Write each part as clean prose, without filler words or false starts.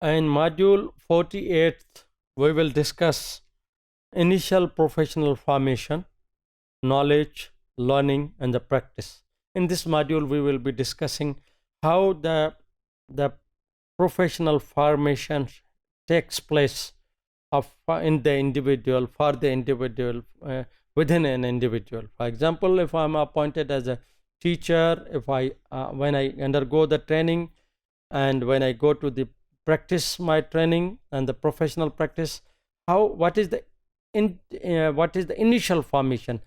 In module 48, we will discuss initial professional formation, knowledge, learning, and the practice. In this module, we will be discussing how the professional formation takes place in the individual, for the individual, within an individual. For example, if I'm appointed as a teacher, if I when I undergo the training, and when I go to the practice my training and the professional practice, what is the what is the initial formation,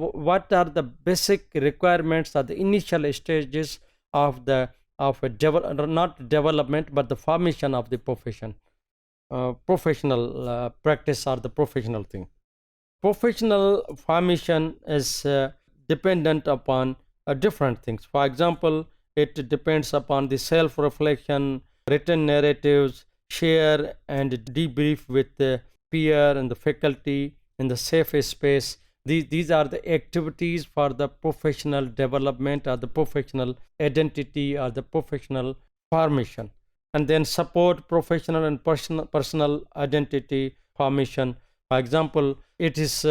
what are the basic requirements at the initial stages of the not development but the formation of the professional practice or the professional thing. Professional formation is dependent upon different things. For example, it depends upon the self reflection, written narratives, share and debrief with the peer and the faculty in the safe space. These are the activities for the professional development or the professional identity or the professional formation. And then support professional and personal identity formation. For example, it is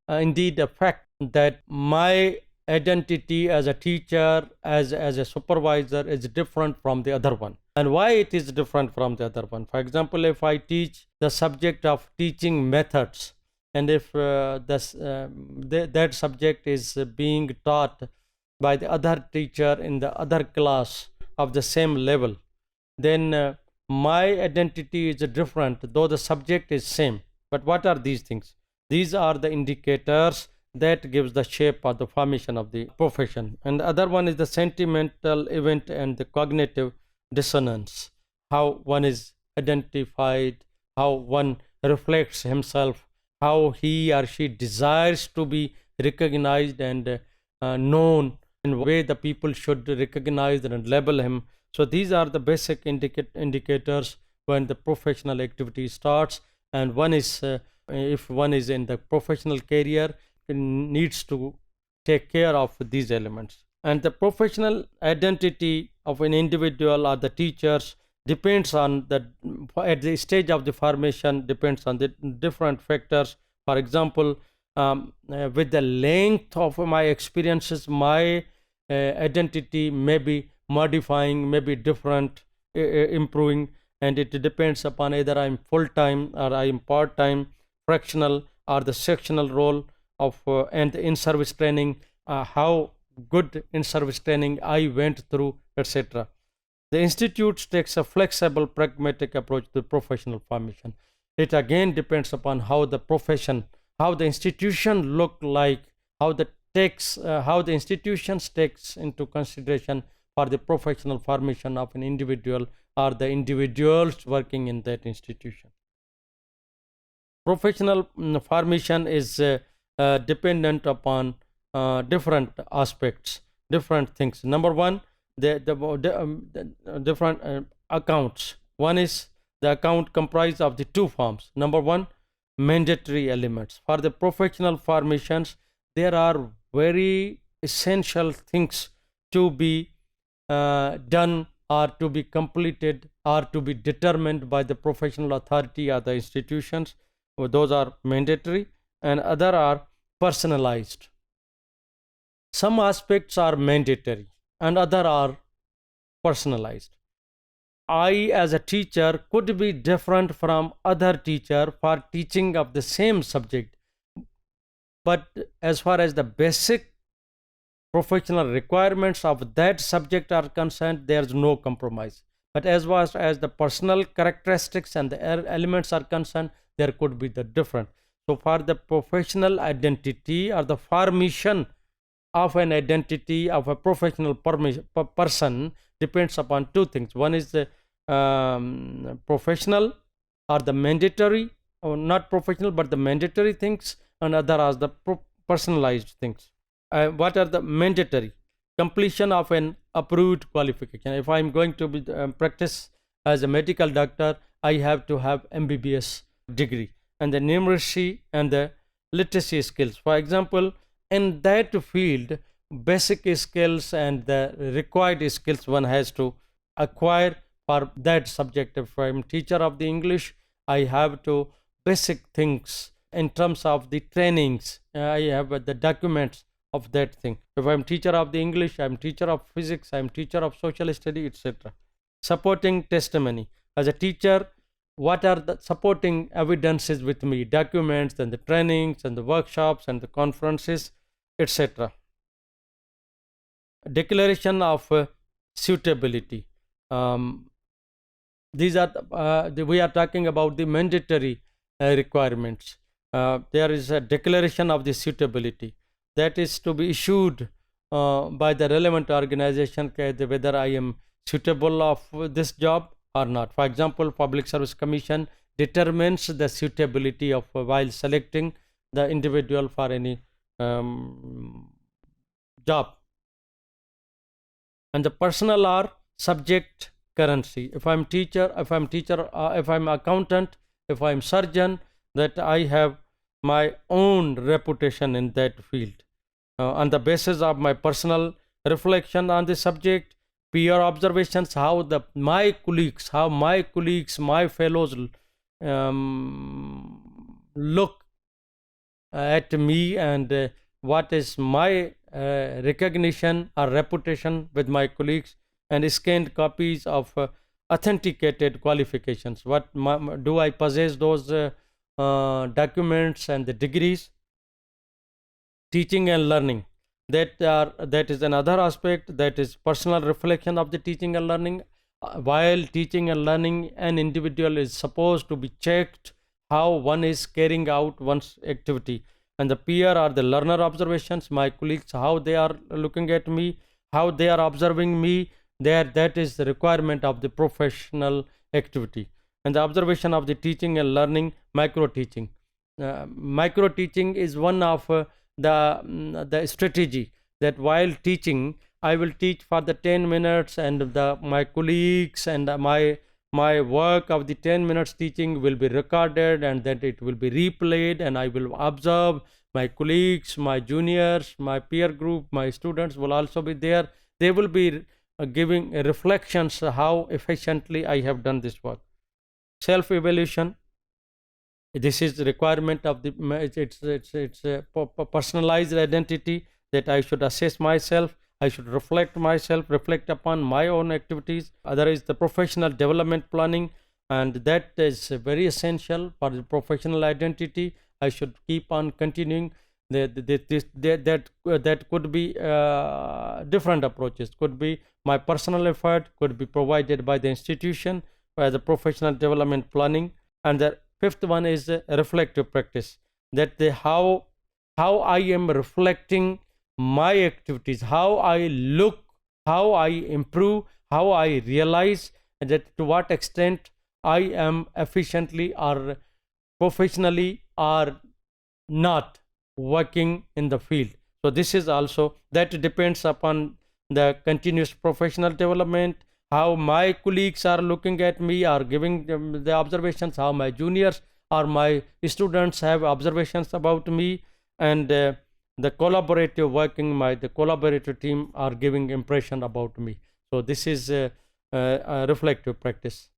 indeed a fact that my identity as a teacher, as a supervisor, is different from the other one. And why it is different from the other one? For example, if I teach the subject of teaching methods, and if that subject is being taught by the other teacher in the other class of the same level, then my identity is different, though the subject is same. But what are these things? These are the indicators that gives the shape or the formation of the profession. And the other one is the sentimental event and the cognitive dissonance, how one is identified, how one reflects himself, how he or she desires to be recognized and known, in way the people should recognize and label him. So these are the basic indicators when the professional activity starts. And one is if one is in the professional career, needs to take care of these elements. And the professional identity of an individual or the teachers depends on the, at the stage of the formation, depends on the different factors. For example, with the length of my experiences, my identity may be modifying, may be different, improving, and it depends upon either I'm full-time or I'm part-time, fractional or the sectional role of and in service training, how good in service training I went through, etc. The institute takes a flexible, pragmatic approach to professional formation. It again depends upon how the profession, how the institution look like, how the institutions takes into consideration for the professional formation of an individual or the individuals working in that institution. Professional formation is dependent upon different aspects, different things. Number one, the different accounts. One is the account comprised of the two forms. Number one, mandatory elements. For the professional formations, there are very essential things to be done or to be completed or to be determined by the professional authority or the institutions. Those are mandatory, and other are personalized. Some aspects are mandatory and other are personalized. I as a teacher could be different from other teacher for teaching of the same subject, but as far as the basic professional requirements of that subject are concerned, there is no compromise. But as far as the personal characteristics and the elements are concerned, there could be the different. So for the professional identity or the formation of an identity of a professional person depends upon two things. One is the professional or the mandatory, or not professional but the mandatory things, and other are the personalized things. What are the mandatory? Completion of an approved qualification. If I am going to be practice as a medical doctor, I have to have MBBS degree, and the numeracy and the literacy skills. For example, in that field, basic skills and the required skills one has to acquire for that subject. If I'm teacher of the English, I have to basic things in terms of the trainings. I have the documents of that thing. If I'm teacher of the English, I'm teacher of physics, I'm teacher of social study, etc. Supporting testimony. As a teacher, what are the supporting evidences with me? Documents and the trainings and the workshops and the conferences, etc. Declaration of suitability. These are we are talking about the mandatory requirements. There is a declaration of the suitability that is to be issued by the relevant organization, whether I am suitable of this job or not. For example, Public Service Commission determines the suitability of while selecting the individual for any job. And the personal or subject currency. If I'm teacher, if I'm accountant, if I'm surgeon, that I have my own reputation in that field. On the basis of my personal reflection on the subject, peer observations, how my colleagues, my fellows look at me, and what is my recognition or reputation with my colleagues, and scanned copies of authenticated qualifications. Do I possess those documents and the degrees? Teaching and learning. That is another aspect, that is personal reflection of the teaching and learning. While teaching and learning, an individual is supposed to be checked how one is carrying out one's activity. And the peer or the learner observations, my colleagues, how they are looking at me, how they are observing me, that is the requirement of the professional activity. And the observation of the teaching and learning, micro teaching. Micro teaching is one of the strategy, that while teaching, I will teach for the 10 minutes, and my colleagues and my work of the 10 minutes teaching will be recorded, and then it will be replayed, and I will observe my colleagues, my juniors, my peer group, my students will also be there. They will be giving reflections how efficiently I have done this work. Self evaluation. This is the requirement of the it's a personalized identity, that I should assess myself, I should reflect myself, reflect upon my own activities. Other is the professional development planning, and that is very essential for the professional identity. I should keep on continuing. That could be different approaches. Could be my personal effort, could be provided by the institution, by the professional development planning. And the fifth one is reflective practice, that how I am reflecting my activities, how I look, how I improve, how I realize that to what extent I am efficiently or professionally or not working in the field. So this is also, that depends upon the continuous professional development, how my colleagues are looking at me, are giving them the observations, how my juniors or my students have observations about me, and the collaborative working, the collaborative team are giving impression about me. So this is a reflective practice.